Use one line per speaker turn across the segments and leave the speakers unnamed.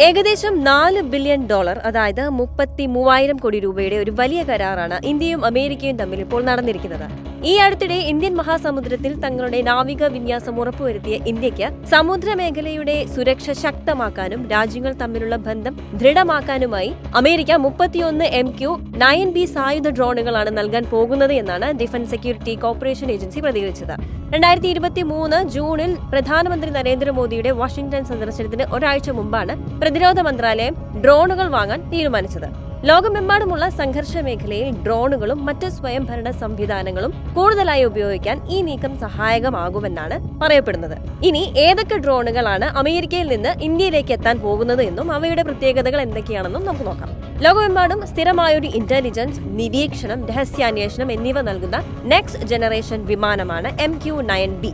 ഏകദേശം $4 ബില്യൺ, അതായത് 33,000 കോടി രൂപയുടെ ഒരു വലിയ കരാറാണ് ഇന്ത്യയും അമേരിക്കയും തമ്മിൽ ഇപ്പോൾ നടന്നിരിക്കുന്നത്. ഈ അടുത്തിടെ ഇന്ത്യൻ മഹാസമുദ്രത്തിൽ തങ്ങളുടെ നാവിക വിന്യാസം ഉറപ്പുവരുത്തിയ ഇന്ത്യക്ക് സമുദ്രമേഖലയുടെ സുരക്ഷ ശക്തമാക്കാനും രാജ്യങ്ങൾ തമ്മിലുള്ള ബന്ധം ദൃഢമാക്കാനുമായി അമേരിക്ക 31 MQ-9B സായുധ ഡ്രോണുകളാണ് നൽകാൻ പോകുന്നത് എന്നാണ് ഡിഫൻസ് സെക്യൂരിറ്റി കോർപ്പറേഷൻ ഏജൻസി പ്രതികരിച്ചത്. 2023 ജൂണിൽ പ്രധാനമന്ത്രി നരേന്ദ്രമോദിയുടെ വാഷിംഗ്ടൺ സന്ദർശനത്തിന് ഒരാഴ്ച മുമ്പാണ് പ്രതിരോധ മന്ത്രാലയം ഡ്രോണുകൾ വാങ്ങാൻ തീരുമാനിച്ചത്. ലോകമെമ്പാടുമുള്ള സംഘർഷ മേഖലയിൽ ഡ്രോണുകളും മറ്റ് സ്വയംഭരണ സംവിധാനങ്ങളും കൂടുതലായി ഉപയോഗിക്കാൻ ഈ നീക്കം സഹായകമാകുമെന്നാണ് പറയപ്പെടുന്നത്. ഇനി ഏതൊക്കെ ഡ്രോണുകളാണ് അമേരിക്കയിൽ നിന്ന് ഇന്ത്യയിലേക്ക് എത്താൻ പോകുന്നത് എന്നും അവയുടെ പ്രത്യേകതകൾ എന്തൊക്കെയാണെന്നും നമുക്ക് നോക്കാം. ലോകമെമ്പാടും സ്ഥിരമായൊരു ഇന്റലിജൻസ്, നിരീക്ഷണം, രഹസ്യാന്വേഷണം എന്നിവ നൽകുന്ന നെക്സ്റ്റ് ജനറേഷൻ വിമാനമാണ് MQ-9B.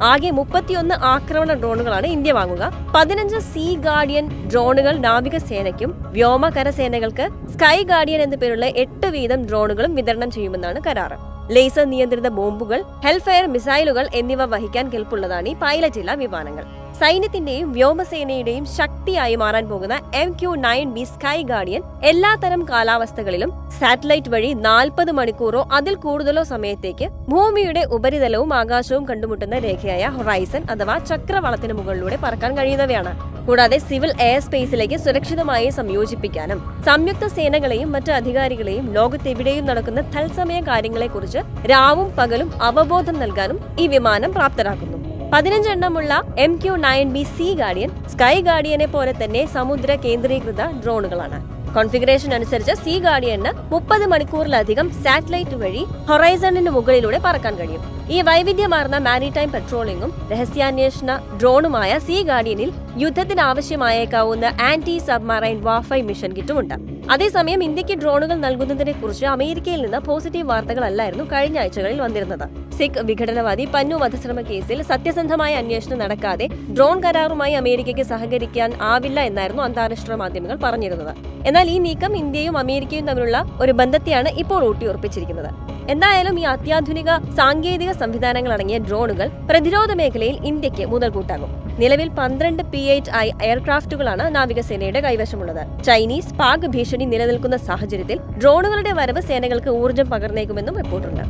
ആകെ 31 ആക്രമണ ഡ്രോണുകളാണ് ഇന്ത്യ വാങ്ങുക. 15 സീ ഗാർഡിയൻ ഡ്രോണുകൾ നാവികസേനയ്ക്കും വ്യോമ കരസേനകൾക്ക് സ്കൈ ഗാർഡിയൻ എന്നു പേരുള്ള 8 വീതം ഡ്രോണുകളും വിതരണം ചെയ്യുമെന്നാണ് കരാറ്. ലേസർ നിയന്ത്രിത ബോംബുകൾ, ഹെൽഫയർ മിസൈലുകൾ എന്നിവ വഹിക്കാൻ കെൽപ്പുള്ളതാണ് ഈ പൈലറ്റില്ല വിമാനങ്ങൾ. സൈന്യത്തിന്റെയും വ്യോമസേനയുടെയും ശക്തിയായി മാറാൻ പോകുന്ന MQ-9B സ്കൈ ഗാർഡിയൻ എല്ലാത്തരം കാലാവസ്ഥകളിലും സാറ്റലൈറ്റ് വഴി 40 മണിക്കൂറോ അതിൽ കൂടുതലോ സമയത്തേക്ക് ഭൂമിയുടെ ഉപരിതലവും ആകാശവും കണ്ടുമുട്ടുന്ന രേഖയായ ഹൊറൈസൺ അഥവാ ചക്രവാളത്തിന് മുകളിലൂടെ പറക്കാൻ കഴിയുന്നവയാണ്. കൂടാതെ സിവിൽ എയർ സ്പേസിലേക്ക് സുരക്ഷിതമായി സംയോജിപ്പിക്കാനും സംയുക്ത സേനകളെയും മറ്റ് അധികാരികളെയും ലോകത്തെവിടെയും നടക്കുന്ന തത്സമയ കാര്യങ്ങളെക്കുറിച്ച് രാവും പകലും അവബോധം നൽകാനും ഈ വിമാനം പ്രാപ്തരാക്കുന്നു. 15 എണ്ണമുള്ള MQ-9B സീ ഗാർഡിയൻ സ്കൈ ഗാർഡിയനെ പോലെ തന്നെ സമുദ്ര കേന്ദ്രീകൃത ഡ്രോണുകളാണ്. കോൺഫിഗറേഷൻ അനുസരിച്ച് സീ ഗാർഡിയന് 30 മണിക്കൂറിലധികം സാറ്റലൈറ്റ് വഴി ഹൊറൈസണിന് മുകളിലൂടെ പറക്കാൻ കഴിയും. ഈ വൈവിധ്യമാർന്ന മാരിടൈം പെട്രോളിംഗും രഹസ്യാന്വേഷണ ഡ്രോണുമായ സീ ഗാർഡിയനിൽ യുദ്ധത്തിന് ആവശ്യമായേക്കാവുന്ന ആന്റി സബ്മറൈൻ വാർഫെയർ മിഷൻ കിറ്റുമുണ്ട്. അതേസമയം ഇന്ത്യക്ക് ഡ്രോണുകൾ നൽകുന്നതിനെ കുറിച്ച് അമേരിക്കയിൽ നിന്ന് പോസിറ്റീവ് വാർത്തകളല്ലായിരുന്നു കഴിഞ്ഞ ആഴ്ചകളിൽ വന്നിരുന്നത്. സിഖ് വിഘടനവാദി പന്നു വധശ്രമ കേസിൽ സത്യസന്ധമായ അന്വേഷണം നടക്കാതെ ഡ്രോൺ കരാറുമായി അമേരിക്കയ്ക്ക് സഹകരിക്കാൻ ആവില്ല എന്നായിരുന്നു അന്താരാഷ്ട്ര മാധ്യമങ്ങൾ പറഞ്ഞിരുന്നത്. എന്നാൽ ഈ നീക്കം ഇന്ത്യയും അമേരിക്കയും തമ്മിലുള്ള ഒരു ബന്ധത്തെയാണ് ഇപ്പോൾ ഊട്ടിയുറപ്പിച്ചിരിക്കുന്നത്. എന്തായാലും ഈ അത്യാധുനിക സാങ്കേതിക സംവിധാനങ്ങൾ അടങ്ങിയ ഡ്രോണുകൾ പ്രതിരോധ മേഖലയിൽ ഇന്ത്യക്ക് മുതൽക്കൂട്ടാകും. നിലവിൽ 12 P-8I എയർക്രാഫ്റ്റുകളാണ് നാവികസേനയുടെ കൈവശമുള്ളത്. ചൈനീസ് പാക് ഭീഷണി നിലനിൽക്കുന്ന സാഹചര്യത്തിൽ ഡ്രോണുകളുടെ വരവ് സേനകൾക്ക് ഊർജ്ജം പകർന്നേക്കുമെന്നും റിപ്പോർട്ടുണ്ട്.